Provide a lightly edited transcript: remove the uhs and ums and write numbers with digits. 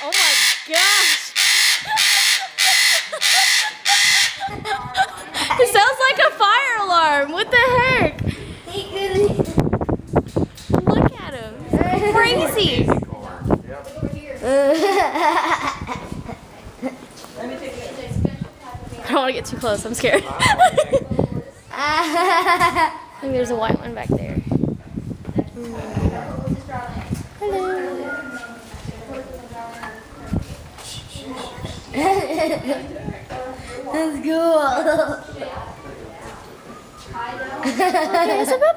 Oh my gosh! It sounds like a fire alarm. What the heck? Look at him. Crazy. I don't want to get too close. I'm scared. I think there's a white one back there. Hello. That's cool. Okay, so bye-bye.